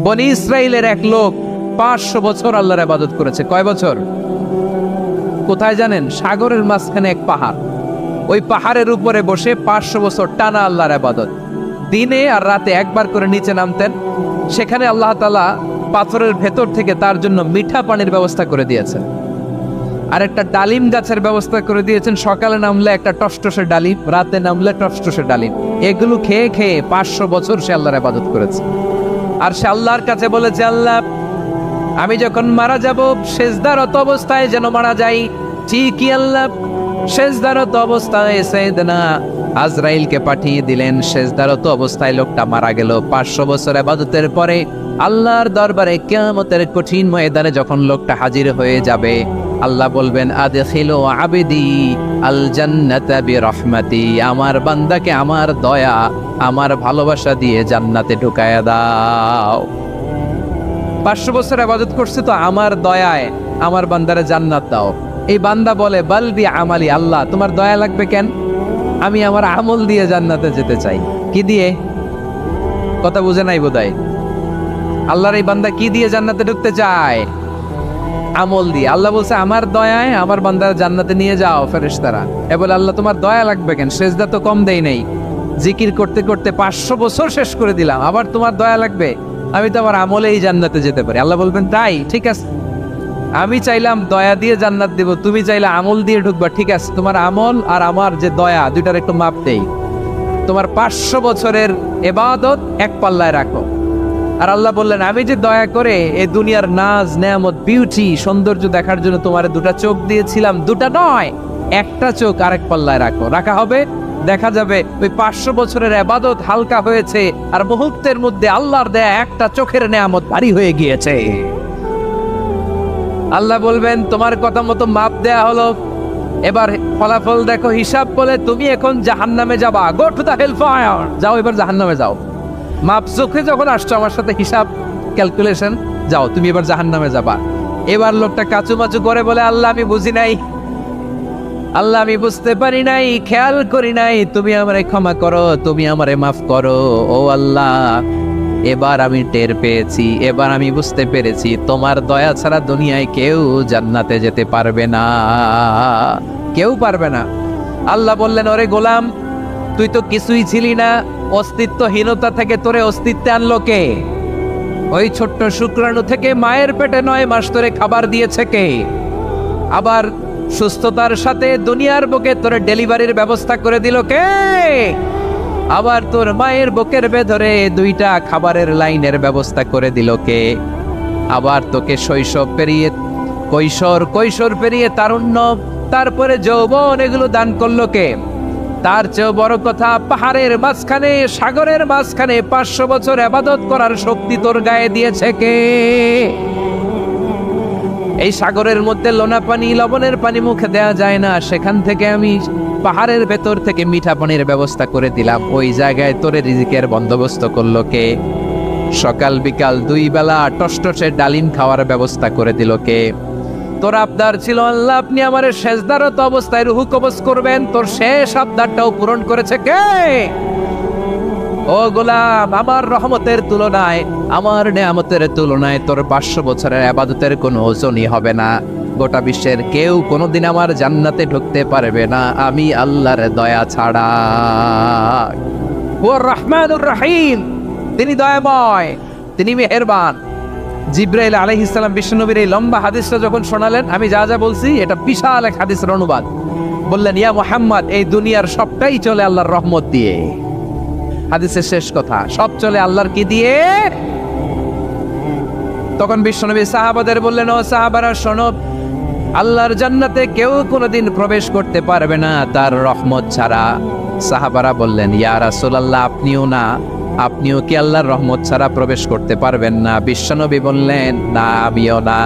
বনি ইসরাইলের এক লোক 500 বছর আল্লাহর ইবাদত করেছে। কয় বছর? কোথায় জানেন? সাগরের মাঝখানে এক পাহাড়, ওই পাহাড়ের উপরে বসে 500 বছর টানা আল্লাহর ইবাদত। দিনে আর রাতে একবার করে নিচে নামতেন। সেখানে আল্লাহ তাআলা পাথরের ভেতর থেকে তার জন্য মিঠা পানির ব্যবস্থা করে দিয়েছেন, আর একটা ডালিম গাছের ব্যবস্থা করে দিয়েছেন। সকালে নামলে একটা টসটসে ডালিম, রাতে নামলে টসটসে ডালিম। এগুলো খেয়ে খেয়ে 500 বছর সে আল্লাহর ইবাদত করেছে। আর সে আল্লাহর কাছে বলেছে, আল্লাহ আমি যখন মারা যাব সেজদারত অবস্থায় যেন মারা যাই। ঠিকই আল্লাহ সেজদারত অবস্থায় সাইয়েদনা আজরাইলকে পাঠিয়ে দিলেন। সেজদারত অবস্থায় লোকটা মারা গেল। 500 বছর ইবাদতের পরে আল্লাহর দরবারে কিয়ামতের কঠিন ময়দানে যখন লোকটা হাজির হয়ে যাবে, আল্লাহ বলবেন, আদখিলু আবদি আল জান্নাতা বিরহমাতি, আমার বান্দাকে আমার দয়া আমার ভালোবাসা দিয়ে জান্নাতে ঢুকায়া দাও। 500 বছর ইবাদত করছে তো আমার দয়ায় আমার বান্দারে জান্নাত দাও। এই বান্দা বলে, বালবি আমালি, আল্লাহ তোমার দয়া লাগবে কেন? আমি আমার আমল দিয়ে জান্নাতে যেতে চাই। কি দিয়ে? কথা বুঝে নাই বোধহয়। আল্লাহর এই বান্দা কি দিয়ে জান্নাতে ঢুকতে চায়? আমল দিয়ে। আল্লাহ বলছে, আমার দয়ায় আমার বান্দার জান্নাতে নিয়ে যাও ফেরেশতারা। এ বলে, আল্লাহ তোমার দয়া লাগবে কেন? সেজদা তো কম দেই নাই, জিকির করতে করতে 500 বছর শেষ করে দিলাম, আবার তোমার দয়া লাগবে? আমি তো আমার আমলেই জান্নাতে যেতে পারি। আল্লাহ বলবেন, তাই ঠিক আছে, আমি চাইলাম দয়া দিয়ে জান্নাত দেব, তুমি চাইলে আমল দিয়ে ঢুকবা। ঠিক আছে, তোমার আমল আর আমার যে দয়া দুইটার একটু মাপ দেই। তোমার 500 বছরের ইবাদত এক পাল্লায় রাখো। আর আল্লাহ বললেন, আমি যে দয়া করে এই দুনিয়ার নাজ নেয়ামত বিউটি সৌন্দর্য দেখার জন্য তোমার দুটা চোখ দিয়েছিলাম, দুটা নয় একটা চোখ আরেক পাল্লায় রাখো। রাখা হবে, দেখা যাবে ওই 500 বছরের ইবাদত হালকা হয়েছে, আর মুহূর্তের মধ্যে আল্লাহর দেয়া একটা চোখের নেয়ামত ভারী হয়ে গিয়েছে। আল্লাহ বলবেন, তোমার কথা মতো মাপ দেয়া হলো, এবার ফলাফল দেখো, হিসাব বলে তুমি এখন জাহান্নামে যাবা। Go to the hell fire, যাও এবার জাহান্নামে যাও। মাপ চোখে যখন আসছো আমার সাথে হিসাব ক্যালকুলেশন, যাও তুমি এবার জাহান্নামে যাবা। এবার লোকটা কাচুমাচু করে বলে, আল্লাহ আমি বুঝি নাই, আল্লাহ আমি বুঝতে পারি নাই, খেয়াল করি নাই, তুমি আমারে ক্ষমা করো, তুমি আমারে মাফ করো। ও আল্লাহ, এবার আমি টের পেয়েছি, এবার আমি বুঝতে পেরেছি, তোমার দয়া ছাড়া দুনিয়ায় কেউ জান্নাতে যেতে পারবে না, কেউ পারবে না। আল্লাহ বললেন, ওরে গোলাম, তুই তো কিছুই ছিলি না, অস্তিত্বহীনতা থেকে তোরে অস্তিত্বে আনলো কে? ওই ছোট্ট শুক্রাণু থেকে মায়ের পেটে 9 মাস ধরে খাবার দিয়েছে কে? আবার সুস্থতার সাথে দুনিয়ার বুকে তোরে ডেলিভারির ব্যবস্থা করে দিল কে? আবার তোর মায়ের বুকের ভেতরে 2টা খাবারের লাইনের ব্যবস্থা করে দিল কে? আবার তোকে শৈশব পেরিয়ে কৈশোর পেরিয়ে তারুণ্য, তারপরে যৌবন, এগুলো দান করলো কে? তার চেয়েও বড় কথা, পাহাড়ের মাঝখানে সাগরের মাঝখানে 500 বছর ইবাদত করার শক্তি তোর গায়ে দিয়েছে কে? এই সাগরের মধ্যে লোনা পানি, লবণের পানি মুখে দেয়া যায় না, সেখান থেকে আমি পাহাড়ের ভেতর থেকে মিঠা পানির ব্যবস্থা করে দিলাম। ওই জায়গায় তোরে রিজিকের বন্দোবস্ত করলো কে? সকাল বিকাল 2 বেলা টসটসে ডালিম খাওয়ার ব্যবস্থা করে দিল কে? তোর আবদার ছিল, আল্লাহ আপনি আমার সেজদারত অবস্থায় রুহু কবজ করবেন, তোর শেষ আবদারটাও পূরণ করেছে কে? ও গোলাম, আমার রহমতের তুলনায়, আমার নেয়ামতের তুলনায় তোর 500 বছরের ইবাদতের কোনো ওজনই হবে না। গোটা বিশ্বের কেউ কোনোদিন আমার জান্নাতে ঢুকতে পারবে না আমি আল্লাহর দয়া ছাড়া। ও রহমানুর রহিম, তিনি দয়াময়, তিনি মেহেরবান। জিবরাইল আলাইহিস সালাম বিশ্বনবীর এই লম্বা হাদিসটা যখন শোনালেন, আমি যা যা বলছি এটা বিশাল এক হাদিসের অনুবাদ। বললেন, ইয়া মুহাম্মদ, এই দুনিয়ার সবটাই চলে আল্লাহর রহমত দিয়ে। হাদিসের শেষ কথা, সব চলে আল্লাহর কি দিয়ে? তখন বিশ্বনবী সাহাবাদের বললেন, ও সাহাবারা শোনো, আল্লাহর জান্নাতে কেউ কোনোদিন প্রবেশ করতে পারবে না তার রহমত ছাড়া। সাহাবারা বললেন, ইয়া রাসূলুল্লাহ, আপনিও না? আপনিও কি আল্লাহর রহমত ছাড়া প্রবেশ করতে পারবেন না? বিশ্বনবী বললেন, না আমিও না,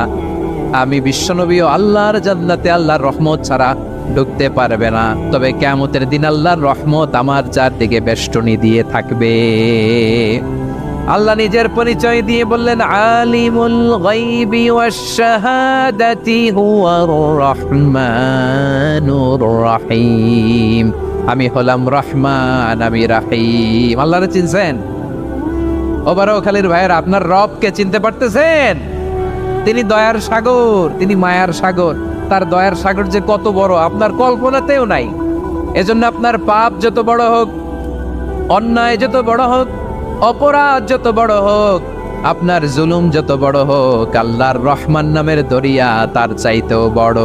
আমি বিশ্বনবীও আল্লাহর জান্নাতে আল্লাহর রহমত ছাড়া ঢুকতে পারবে না। তবে কিয়ামতের দিন আল্লাহর রহমত আমার চারদিকে বেষ্টনী দিয়ে থাকবে। আল্লাহ নিজের পরিচয় দিয়ে বললেন, আলিমুল গায়বি ওয়াশ শাহাদাতি হুয়ার রহমানুর রহিম, আমি হলাম রহমান, আমি রাহিম। আল্লাহরে চিনছেন? ও বারোখালীর ভাইয়েরা, আপনার রবকে চিনতে পারতেছেন? তিনি দয়ার সাগর, তিনি মায়ার সাগর। তার দয়ার সাগর যে কত বড় আপনার কল্পনাতেও নাই। এজন্য আপনার পাপ যত বড় হোক, অন্যায় যত বড় হোক, অপরাধ যত বড় হোক, আপনার জুলুম যত বড় হোক, আল্লাহর রহমান নামের দরিয়া তার চাইতেও বড়।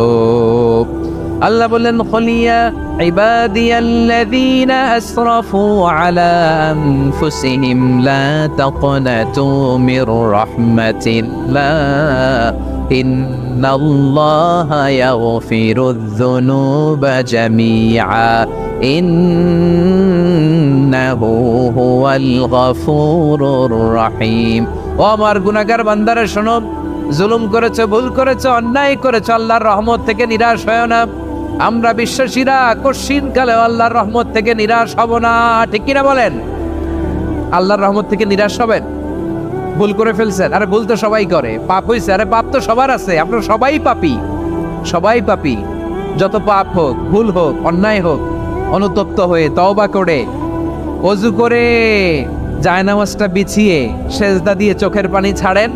আল্লাহ বললেন, খলিয়া ইবাদিয়াল্লাযীনা আসরাফু আলা আনফুসিহিম লা তাকনাতু মির রাহমাতিল্লাহ ইন্নাল্লাহা ইয়াগফিরুয যুনুবা জামিআ ইন্নাহু হুয়াল গফুরুর রহিম। ও আমার গুনাহগার বান্দারা শোনো, জুলুম করেছো, ভুল করেছো, অন্যায় করেছো, আল্লাহর রহমত থেকে নিরাশ হয় না। আমরা বিশ্বাসীরা কঠিন কালে আল্লাহর রহমত থেকে নিরাশ হব না, ঠিক কিনা বলেন? আল্লাহর রহমত থেকে নিরাশ হবেন? ভুল করে ফেলছেন, আরে ভুল তো সবাই করে। পাপ হয়েছে, আরে পাপ তো সবার আছে, আপনারা সবাই পাপী, সবাই পাপী। যত পাপ হোক, ভুল হোক, অন্যায় হোক, অনুতপ্ত হয়ে তওবা করে, ওযু করে, জায়নামাজটা বিছিয়ে সেজদা দিয়ে চোখের পানি ছাড়েন।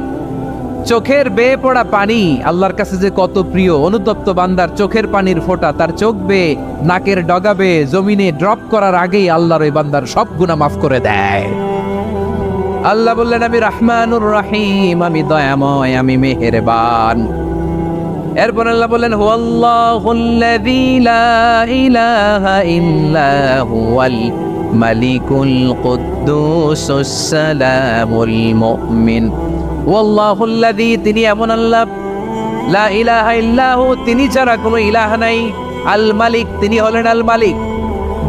চোখের বেয়ে পড়া পানি আল্লাহর কাছে যে কত প্রিয়। অনুতপ্ত বান্দার চোখের পানির ফোঁটা তার চোখ বেয়ে, নাকের ডগা বেয়ে জমিনে ড্রপ করার আগেই আল্লাহর ওই বান্দার সব গুনাহ মাফ করে দেয়। আল্লাহ বললেন, আমি রহমানুর রহিম, আমি দয়াময়, আমি মেহেরবান। এরপর আল্লাহ বললেন, হুয়াল্লাহুল্লাযী লা ইলাহা ইল্লা হুয়াল মালিকুল কুদ্দুসুস সালামুল মুমিন। ওয়াল্লাহুল্লাযী, তিনি এমন আল্লাহ, লা ইলাহা ইল্লাহু, তিনি ছাড়া কোনো ইলাহ নাই। আল মালিক, তিনি হলেন আল মালিক।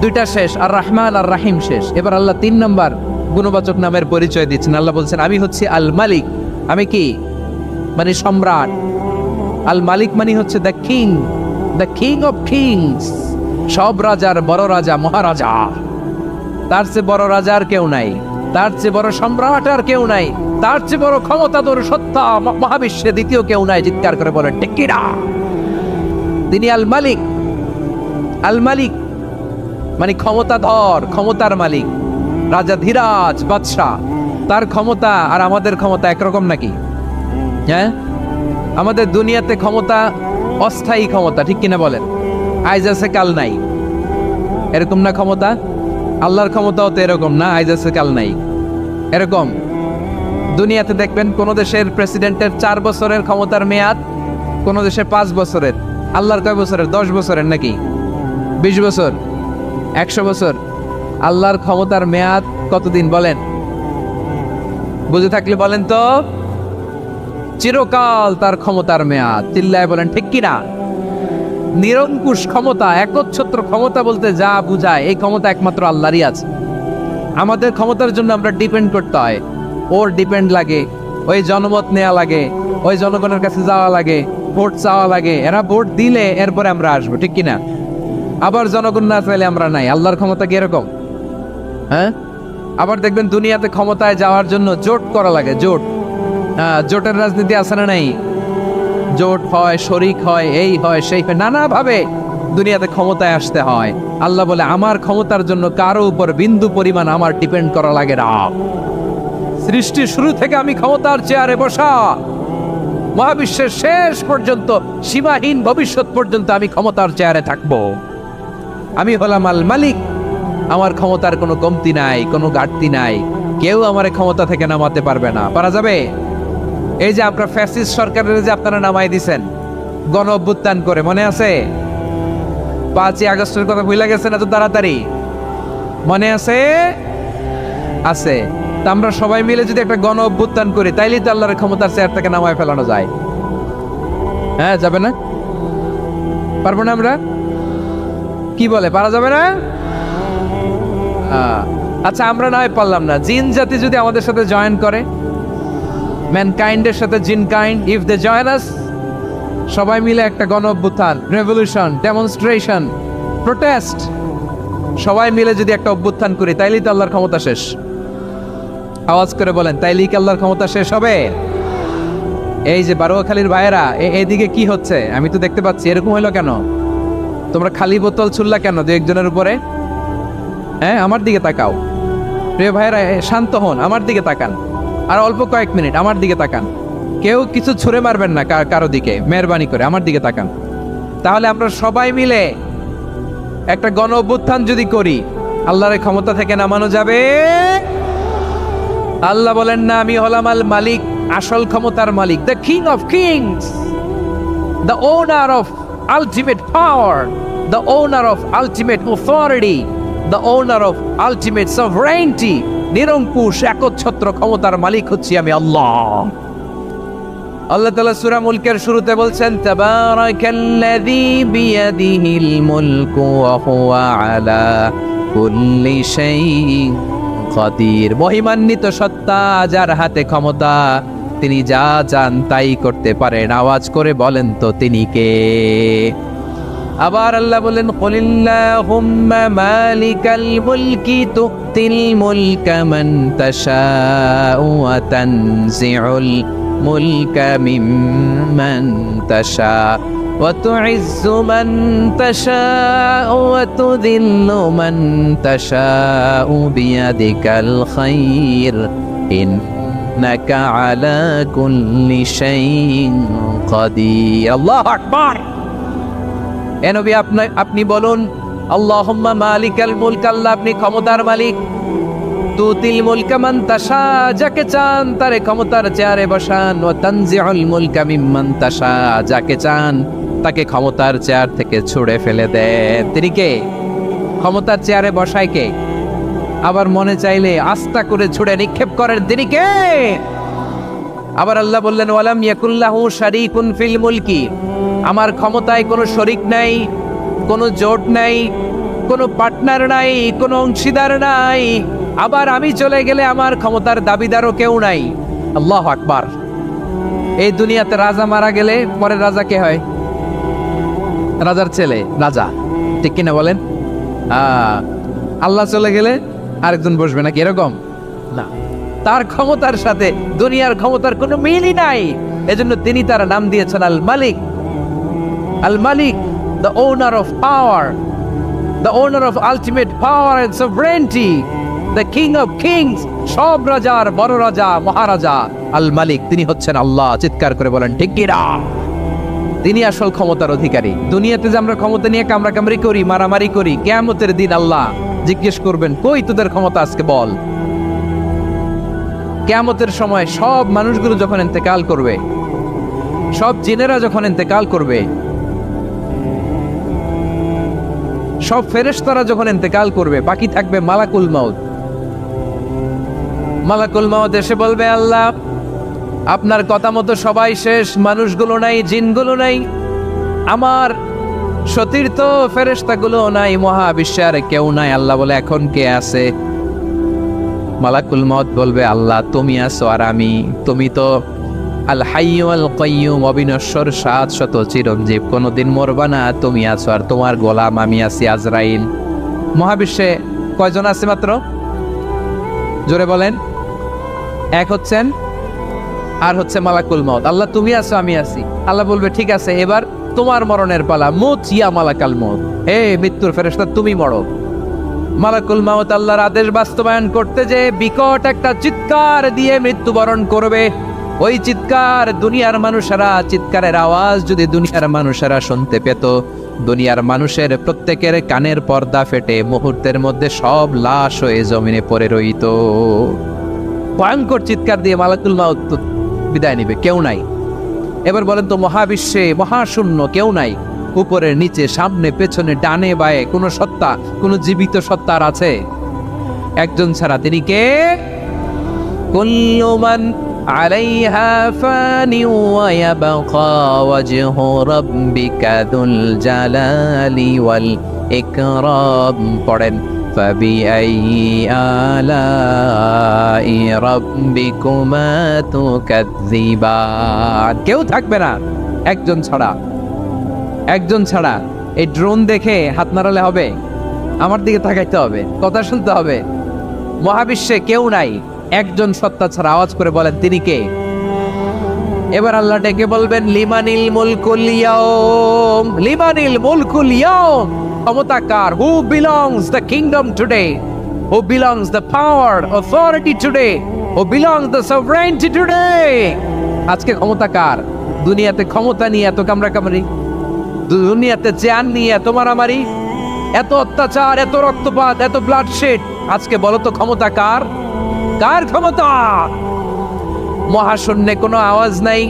দুইটা শেষ, আর রহমান আর রাহিম শেষ। এবার আল্লাহ 3 নম্বর গুণবাচক নামের পরিচয় দিচ্ছেন। আল্লাহ বলছেন, আমি হচ্ছে আল মালিক। আমি কি? মানে সম্রাট। আল মালিক মানে হচ্ছে the king, the king of kings. সব রাজার বড় রাজা, মহারাজা। তার চেয়ে বড় রাজা আর কেউ নাই, তার চেয়ে বড় সম্রাট আর কেউ নাই, তার চেয়ে বড় ক্ষমতাধর সত্তা মহাবিশ্বে দ্বিতীয় কেউ নাই। চিৎকার করে বলেন ঠিক কিনা? তিনি আল মালিক। আল মালিক মানে ক্ষমতাধর, ক্ষমতার মালিক, রাজা ধীরাজ বাদশাহ। তার ক্ষমতা আর আমাদের ক্ষমতা একরকম নাকি? হ্যাঁ, আমাদের দুনিয়াতে ক্ষমতা অস্থায়ী ক্ষমতা, ঠিক কিনা বলেন? আইজ আছে কাল নাই, এরকম না ক্ষমতা? আল্লাহর ক্ষমতাও তো এরকম না, আইজ আছে কাল নাই এরকম। দুনিয়াতে দেখবেন কোন দেশের প্রেসিডেন্টের 4 বছরের ক্ষমতার মেয়াদ, কোন দেশে 5 বছরের। আল্লাহর কয় বছরের? 10 বছরের নাকি 20 বছর, 100 বছর। আল্লাহর ক্ষমতার মেয়াদ কতদিন বলেন? বুঝে থাকলে বলেন তো। চিরকাল তার ক্ষমতার মেয়াদ। চিল্লায় বলেন ঠিক কিনা? নিরঙ্কুশ ক্ষমতা, একচ্ছত্র ক্ষমতা বলতে যা বুঝায়, এই ক্ষমতা একমাত্র আল্লাহরই আছে। আমাদের ক্ষমতার জন্য আমরা ডিপেন্ড করতে হয়, ওর ডিপেন্ড লাগে, ওই জনমত নেওয়া লাগে, ওই জনগণের কাছে যাওয়া লাগে, ভোট চাওয়া লাগে। এরা ভোট দিলে এরপরে আমরা আসবো, ঠিক কিনা? আবার জনগণ না চাইলে আমরা নাই। আল্লাহর ক্ষমতা কি এরকম? হ্যাঁ। আবার দেখবেন দুনিয়াতে ক্ষমতায় যাওয়ার জন্য জোট করা লাগে, জোট। জোটের রাজনীতি আছে না নাই? জোট হয়, শরিক হয়, এই হয়, সেই হয়, নানাভাবে দুনিয়াতে ক্ষমতায় আসতে হয়। আল্লাহ বলে, আমার ক্ষমতার জন্য কারো উপর বিন্দু পরিমাণ আমার ডিপেন্ড করা লাগে না। সৃষ্টির শুরু থেকে আমি ক্ষমতার চেয়ারে বসা, মহাবিশ্বের শেষ পর্যন্ত, সীমাহীন ভবিষ্যৎ পর্যন্ত আমি ক্ষমতার চেয়ারে থাকবো। আমি হলাম আল মালিক। আমার ক্ষমতার কোনো কমতি নাই, কোনো ঘাটতি নাই। কেউ আমার ক্ষমতা থেকে নামাতে পারবে না। পারা যাবে? এই যে আপনারা ফ্যাসিস্ট সরকারের যে আপনারা নামাই দিছেন গণ অভ্যুত্থান করে, মনে আছে? 5ই আগস্টের কথা ভুলে গেছেন এত তাড়াতাড়ি? মনে আছে? আছে। তা আমরা সবাই মিলে যদি একটা গণ অভ্যুত্থান করি, তাইলেই তো আল্লাহর ক্ষমতার চেয়ার থেকে নামায় ফেলানো যায়। হ্যাঁ, যাবে না? পারবো না আমরা? কি বলে, পারা যাবে না? আচ্ছা, আমরা না হয় পারলাম না, জিন জাতি যদি আমাদের সাথে জয়েন করে, ম্যানকাইন্ডের সাথে জিনকাইন্ড, ইফ দে জয়েন আস, সবাই মিলে একটা গণ অভ্যুত্থান, রেভলিউশন, ডেমনস্ট্রেশন, প্রোটেস্ট, সবাই মিলে যদি একটা অভ্যুত্থান করি, তাইলেই তো আল্লাহর ক্ষমতা শেষ। আওয়াজ করে বলেন, তাইলেই কি আল্লাহর ক্ষমতা শেষ হবে? এই যে বারোয়াখালীর ভাইয়েরা, এইদিকে কি হচ্ছে আমি তো দেখতে পাচ্ছি। এরকম হলো কেন? তোমরা খালি বোতল ছুড়লা কেন 2-1 উপরে? হ্যাঁ, আমার দিকে তাকাও। প্রিয় ভাইয়েরা, শান্ত হন, আমার দিকে তাকান। আর অল্প কয়েক মিনিট আমার দিকে তাকান, কেউ কিছু ছুঁড়ে মারবেন না কারো দিকে, মেহরবানি করে আমার দিকে তাকান। তাহলে আমরা সবাই মিলে একটা গণ অভ্যুত্থান যদি করি, আল্লাহর ক্ষমতা থেকে নামানো যাবে। আল্লাহ বলেন না, আমি হলাম আল মালিক, আসল ক্ষমতার মালিক, the king of kings, the owner of ultimate power, the owner of ultimate authority, the owner of ultimate sovereignty. নিরঙ্কুশ একচ্ছত্র ক্ষমতার মালিক হচ্ছি আমি আল্লাহ। আল্লাহ তাআলা সূরা মুলকের শুরুতে বলছেন, তাবারাকাল্লাযী বিয়াদিহিল মুলকু ওয়া হুয়া আলা কুল্লি শাইইন কাদির। মহিমান্বিত সত্তা, যার হাতে ক্ষমতা, তিনি যা চান তাই করতে পারেন। আওয়াজ করে বলেন তো তিনি কে? আবার আল্লাহ বলেন, কুলিল্লাহুম্মা মালিকাল মুলকি তুতিল মুলকা মান তাশাউ ওয়া তানজিউল মুলকা মিম্মান তাশা ওয়া তুইজ্জু মান তাশাউ ওয়া তুযিল্লু মান তাশাউ বিয়াদিকাল খায়র ইন্নাকা আলা কুল্লি শাইইন কাদির। আল্লাহু আকবার। এ নবী, আপনি বলুন, আল্লাহুম্মা মালিকাল মুলক, আল্লাহ আপনি ক্ষমতার মালিক। তুতিল মুলকা মান তাশা, যাকে চান তারে ক্ষমতার চেয়ারে বসান। ওয়া তানজিউল মুলকা মিম্মান তাশা, যাকে চান তাকে ক্ষমতার চেয়ার থেকে ছুঁড়ে ফেলে দেন। তিনি কে? ক্ষমতার চেয়ারে বসায় কে? আবার মনে চাইলে আস্থা করে ছুঁড়ে নিক্ষেপ করেন তিনি কে? আবার আল্লাহ বললেন, ওয়ালাম ইয়াকুল্লাহু শারীকুন ফিল মুলকি, আমার ক্ষমতায় কোনো শরীক নাই, কোনো জোট নাই, কোনো পার্টনার নাই, কোনো অংশীদার নাই। আবার আমি চলে গেলে আমার ক্ষমতার দাবিদারও কেউ নাই। আল্লাহু আকবার। এই দুনিয়াতে রাজা মারা গেলে পরের রাজা কে হয়? রাজার ছেলে রাজা, ঠিক কিনা বলেন? আল্লাহ চলে গেলে আরেকজন বসবে নাকি এরকম? না, তার ক্ষমতার সাথে দুনিয়ার ক্ষমতার কোনো মিলই নাই। এজন্য তিনি তার নাম দিয়েছেন আল মালিক। আল মালিক, the owner of power, the owner of ultimate power and sovereignty, the king of kings, সব রাজার বড় রাজা, মহারাজা আল মালিক, তিনি হচ্ছেন আল্লাহ। চিৎকার করে বলেন ঠিক কি না? তিনি আসল ক্ষমতার অধিকারী। দুনিয়াতে যে আমরা ক্ষমতা নিয়ে কামড়াকামড়ি করি, মারামারি করি, কিয়ামতের দিন আল্লাহ জিজ্ঞেস করবেন, কই তোদের ক্ষমতা আজকে বল। কিয়ামতের সময় সব মানুষগুলো যখন ইন্তেকাল করবে, সব জিনেরা যখন ইন্তেকাল করবে, সব ফেরেশতারা যখন ইন্তেকাল করবে, বাকি থাকবে মালাকুল মাউত। মালাকুল মাউত এসে বলবে, আল্লাহ আপনার কথা মতো সবাই শেষ, মানুষগুলো নাই, জিনগুলো নাই, আমার সতীর্থ ফেরেশতাগুলো নাই, মহাবিশ্বে আর কেউ নাই। আল্লাহ বলে, এখন কে আছে? মালাকুল মাউত বলবে, আল্লাহ তুমি আছো আর আমি। তুমি তো আল হাইয়্যু আল কাইয়্যুম, অবিনশ্বর, শাশ্বত, চিরঞ্জীব, কোনোদিন মরবা না, তুমি আছো আর তোমার গোলাম আমি আছি আজরাইল। মহাবিশ্বে কয়জন আছে মাত্র? জোরে বলেন। এক হচ্ছেন, আর হচ্ছে মালাকুল মাউত। আল্লাহ তুমি আছো আমি আছি। আল্লাহ বলবে, ঠিক আছে, এবার তোমার মরণের পালা। মুত ইয়া মালাকাল মাউত, হে মৃত্যুর ফেরেশতা তুমি মরো। মালাকুল মাউত আল্লাহর আদেশ বাস্তবায়ন করতে যে বিকট একটা চিৎকার দিয়ে মৃত্যুবরণ করবে। ওই চিৎকার দুনিয়ার মানুষেরা, চিৎকারের আওয়াজ যদি দুনিয়ার মানুষেরা শুনতে পেত, দুনিয়ার মানুষের প্রত্যেকের কানের পর্দা ফেটে মুহূর্তের মধ্যে সব লাশ হয়ে জমিনে পড়ে রইত। ভয়ঙ্কর চিৎকার দিয়ে মালাকুল মাউত বিদায় নিবে, কেউ নাই। এবার বলেন তো, মহাবিশ্বে মহাশূন্য, কেউ নাই, উপরে নিচে সামনে পেছনে ডানে বায়ে কোন সত্তা, কোন জীবিত সত্তার আছে? একজন ছাড়া, তিনি কে? কুল্লু মান আলাইহা ফানি ওয়া ইয়াবকা ওয়াজহু রাব্বিকা যুল জালালি ওয়াল ইকরাম। পড়েন, ফাবিআইয়ি আলাই রাব্বিকুমা তুকাযযিবান। কেউ থাকবে না একজন ছাড়া। একজন ছাড়া। এই ড্রোন দেখে হাত নাড়ালে হবে? আমার দিকে তাকাইতে হবে, কথা শুনতে হবে। মহাবিশ্বে কেউ নাই, একজন সত্তা ছাড়া। আওয়াজ করে বলেন তিনি কে? এবার আল্লাহ ডেকে বলবেন, লিমানিল মুলকুল ইয়াউম, লিমানিল মুলকুল ইয়াউম। ক্ষমতা কার? Who belongs the kingdom today, who belongs the power, authority today, who belongs the sovereignty today. আজকে ক্ষমতা কার? দুনিয়াতে ক্ষমতা নিয়ে এত কামড়াকামড়ি, দুনিয়াতে চেয়ার নিয়ে এত মারামারি, এত অত্যাচার, এত রক্তপাত, এত ব্লাডশেড। আজকে বলো তো ক্ষমতা কার? কার ক্ষমতা? মহাশূন্যে কোনো আওয়াজ নাই,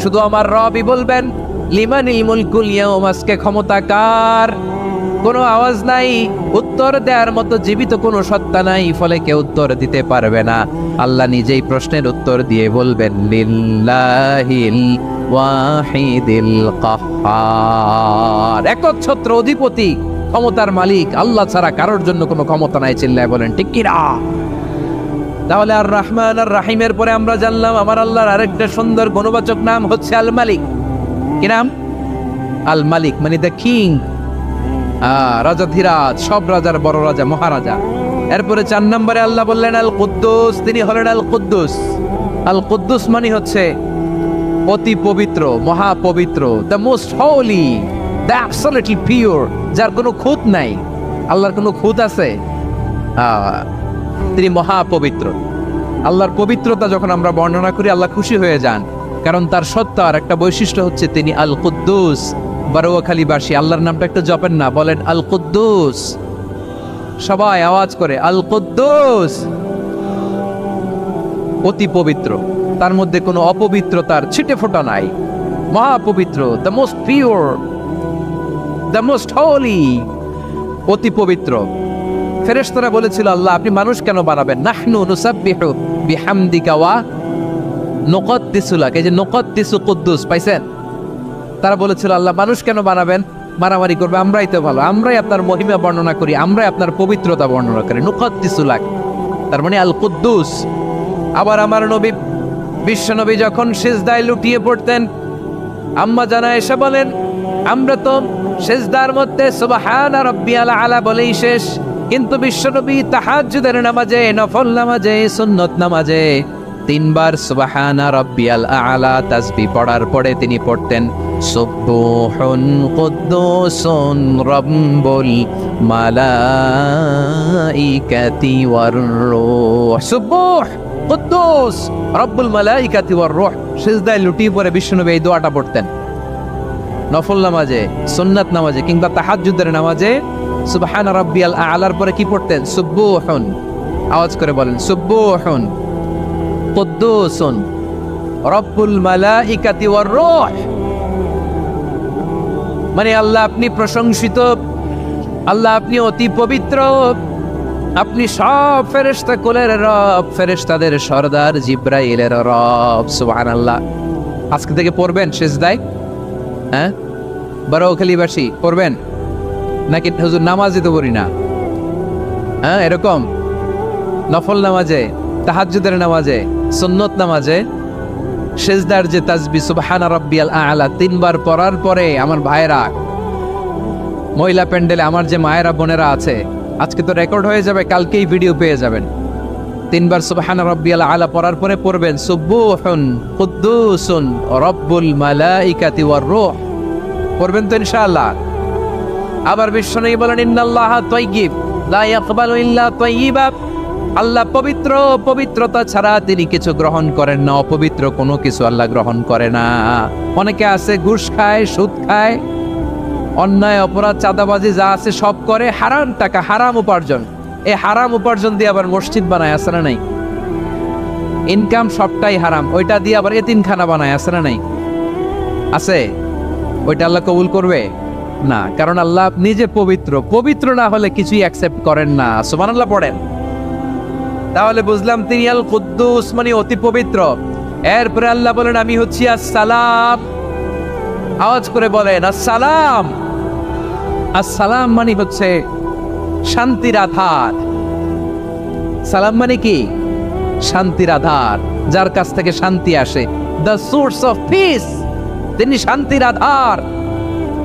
শুধু আমার রবই বলবেন লিমানিল মুলকুল ইয়াউম। আজকে ক্ষমতা কার? কোনো আওয়াজ নাই, উত্তর দেওয়ার মতো জীবিত কোনো সত্তা নাই, ফলে কেউ উত্তর দিতে পারবে না। আল্লাহ নিজেই প্রশ্নের উত্তর দিয়ে বলবেন লিল্লাহিল ওয়াহিদিল কাহ্হার। একচ্ছত্র অধিপতি, ক্ষমতার মালিক আল্লাহ ছাড়া কারোর জন্য কোনো ক্ষমতা নাই। চিল্লায় বলেন ঠিক কি না? তাহলে আর রহমান আর রাহিমের পরে আমরা জানলাম আমার আল্লাহর আরেকটা সুন্দর গুণবাচক নাম হচ্ছে আল মালিক। কি নাম? আল মালিক মানে দ্য কিং, রাজাধিরাজ, সব রাজার বড় রাজা, মহারাজা। এরপরে 4 নম্বরে আল্লাহ বললেন আল কুদ্দুস, তিনি হলেন আল কুদ্দুস। আল কুদ্দুস মানে হচ্ছে অতি পবিত্র, মহাপবিত্র, the most holy, the absolutely pure, যার কোনো খুঁত নাই। আল্লাহর কোনো খুঁত আছে? তিনি মহাপবিত্র। আল্লাহর পবিত্রতা যখন আমরা বর্ণনা করি আল্লাহ খুশি হয়ে যান, কারণ তার সত্তার একটা বৈশিষ্ট্য হচ্ছে তিনি আল কুদ্দুস। বারোয়াখালীবাসী আল্লাহর নামটা একটু জপেন না, বলেন আল কুদ্দুস, সবাই আওয়াজ করে আল কুদ্দুস। অতি পবিত্র, তার মধ্যে কোনো অপবিত্রতার ছিটে ফোঁটা নাই, মহাপবিত্র, the most pure, the most holy, অতি পবিত্র। ফেরেশতারা বলেছিল আল্লাহ আপনি মানুষ কেন বানাবেন? নাহনু নুসাব্বিহু বিহামদিকা ওয়া নুকদ্দিসু লাক। এই যে নুকদ্দিসু কুদ্দুস পাইছেন? তারা বলেছিল আল্লাহ মানুষ কেন বানাবেন? মারামারি করবে, আমরাই তো ভালো, আমরাই আপনার মহিমা বর্ণনা করি, আমরাই আপনার পবিত্রতা বর্ণনা করি। নুকদ্দিসু লাক তার মানে আল কুদ্দুস। আবার আমার নবী বিশ্ব নবী যখন সিজদায় লুটিয়ে পড়তেন, আম্মা জানা এসে বলেন আমরা তো সিজদার মধ্যে সুবহানা রাব্বিয়াল আলা বলেই শেষ, কিন্তু বিশ্বনবী তাহাজ্জুদের নামাজে, নফল নামাজে, সুন্নত নামাজে 3 বার সুবহানা রাব্বিয়াল আলা তাসবিহ পড়ার পরে তিনি পড়তেন সুবহুন কুদ্দুসুন রাব্বুল মালাইকাতি ওয়ার রূহ। সুবহ কুদ্দুস রাব্বুল মালাইকাতি ওয়ার রূহ। সিজদায় লুটিয়ে পড়ে বিশ্বনবী এই দোয়াটা পড়তেন। নফল নামাজে, সুন্নাত নামাজে কিংবা তাহাজ্জুদের নামাজে সুবহান রাব্বিয়াল আলার পরে কি পড়তেন? সুবহুন। আওয়াজ করে বলেন সুবহুন কুদ্দুসুন রাব্বুল মালাইকাতি ওয়ার রূহ। মানে আল্লাহ আপনি প্রশংসিত, আল্লাহ আপনি অতি পবিত্র, আপনি সব ফেরেশতা কুলের রব, ফেরেশতাদের সরদার জিব্রাইলের রব। সুবহানাল্লাহ। আজকে থেকে পড়বেন সিজদায়? হ্যাঁ, বারোখালীবাসী পড়বেন নাকি হুজুর নামাজে তো পড়ি না? হ্যাঁ, এরকম নফল নামাজে, তাহাজ্জুদের নামাজে, সুন্নত নামাজে সিজদার যে তাসবিহ সুবহানা রাব্বিয়াল আলা 3 বার পড়ার পরে আমার ভাইরা, মহিলা প্যান্ডেলে আমার যে মায়েরা বোনেরা আছে, আজকে তো রেকর্ড হয়ে যাবে, কালকেই ভিডিও পেয়ে যাবেন। 3 বার সুবহানা রাব্বিয়াল আলা পড়ার পরে পড়বেন সুবহুন কুদ্দুসুন রাব্বুল মালাইকাতি ওয়ার রূহ। পড়বেন তো ইনশাআল্লাহ। আবার বিশ্বনবী বলেন ইন্নাল্লাহা তাইয়্যিব লা ইয়াকবালু ইল্লা তাইয়্যিবা। আল্লাহ পবিত্র, পবিত্রতা ছাড়া তিনি কিছু গ্রহণ করেন না, অপবিত্র কোনো কিছু আল্লাহ গ্রহণ করে না। অনেকে আছে ঘুষ খায়, সুদ খায়, অন্যায় অপরাধ চাঁদাবাজি যা আছে সব করে, হারাম টাকা, হারাম উপার্জন। এই হারাম উপার্জন দিয়ে আবার মসজিদ বানায়, আছে না নাই? ইনকাম সবটাই হারাম, ওইটা দিয়ে আবার এতিমখানা বানায়, আছে না নাই? আছে। ওইটা আল্লাহ কবুল করবে না, কারণ আল্লাহ নিজে পবিত্র। পবিত্র না হলে কিছুই অ্যাকসেপ্ট করেন না। সুবহানাল্লাহ পড়েন। তাহলে বুঝলাম তিনি আল কুদ্দুস মানে অতি পবিত্র। এরপরে আল্লাহ বলেন আমি হচ্ছি আসসালাম। আওয়াজ করে বলেন আসসালাম। আসসালাম মানে হচ্ছে শান্তির আধার। সালাম মানে কি? শান্তির আধার, যার কাছ থেকে শান্তি আসে, দ্য সোর্স অফ পিস। তিনি শান্তির আধার।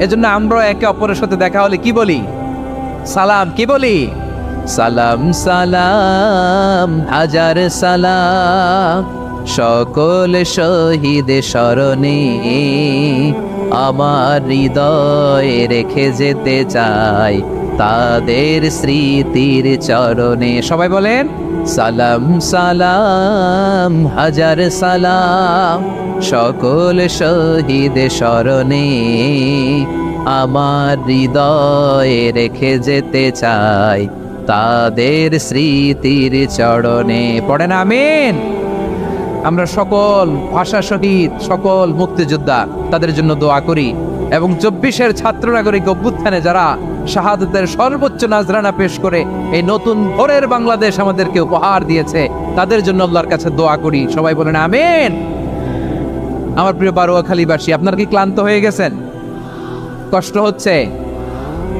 এজন্য আমরা একে অপরের সাথে দেখা হলে কি বলি? সালাম। কি বলি? সালাম সালাম হাজার সালাম, সকল শহীদ স্মরণে আমার হৃদয়ে রেখে যেতে চাই তাদের স্মৃতির চরণে। সবাই বলেন সালাম সালাম হাজার সালাম, সকল শহীদ স্মরণে আমার হৃদয়ে রেখে যেতে চাই তাদের স্মৃতির চরণে। পড়েন আমিন। আমরা সকল ভাষা শহীদ, সকল মুক্তিযোদ্ধা তাদের জন্য দোয়া করি, এবং 24-এর ছাত্র নাগরিক অভ্যুত্থানে যারা শাহাদাতের সর্বোচ্চ নাজরানা পেশ করে এই নতুন ভোরের বাংলাদেশ আমাদেরকে উপহার দিয়েছে, তাদের জন্য আল্লাহর কাছে দোয়া করি। সবাই বলেন আমিন। আমার প্রিয় বারোয়াখালীবাসী, আপনারা কি ক্লান্ত হয়ে গেছেন? কষ্ট হচ্ছে?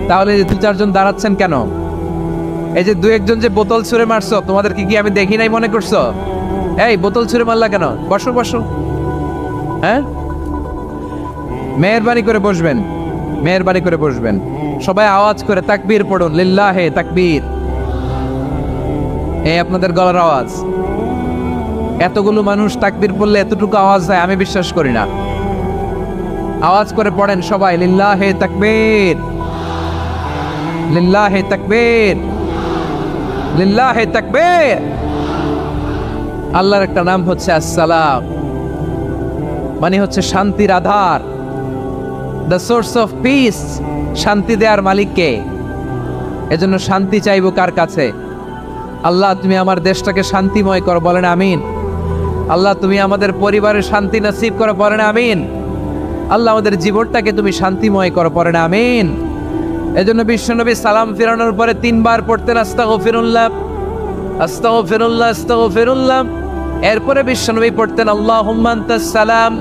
তাহলে দু চারজন দাঁড়াচ্ছেন কেন? এই যে দু একজন যে বোতল ছুঁড়ে মারছো, তোমাদেরকে কি আমি দেখি নাই মনে করছো? এই বোতল ছুঁড়ে মারলা কেন? বসো বসো। হ্যাঁ, মেহেরবানি করে বসবেন, মেহেরবানি করে বসবেন। সবাই আওয়াজ করে তাকবীর পড়ুন, লিল্লাহে তাকবীর। এই আপনাদের গলার আওয়াজ। এতগুলো মানুষ তাকবীর পড়লে এতটুকু আওয়াজ হয় আমি বিশ্বাস করি না। আওয়াজ করে পড়েন সবাই, লিল্লাহে তাকবীর, লিল্লাহে তাকবীর, লিল্লাহে তাকবীর। আল্লাহর একটা নাম হচ্ছে আসসালাম, মানে হচ্ছে শান্তির আধার, দ্য সোর্স অফ পিস। শান্তি দেওয়ার মালিককে। এজন্য শান্তি চাইবো কার কাছে? আল্লাহ তুমি আমার দেশটাকে শান্তিময় করো, বলেন আমিন। আল্লাহ তুমি আমাদের পরিবারের শান্তি নসিব করো, বলেন আমিন। আল্লাহ আমাদের জীবনটাকে তুমি শান্তিময় করো, পড়েন আমিন। এজন্য বিশ্বনবী সালাম ফিরানোর পরে 3 বার পড়তেন আস্তাগফিরুল্লাহ, আস্তাগফিরুল্লাহ, আস্তাগফিরুল্লাহ। এরপরে বিশ্বনবী পড়তেন আল্লাহুম্মা আনতাস সালাম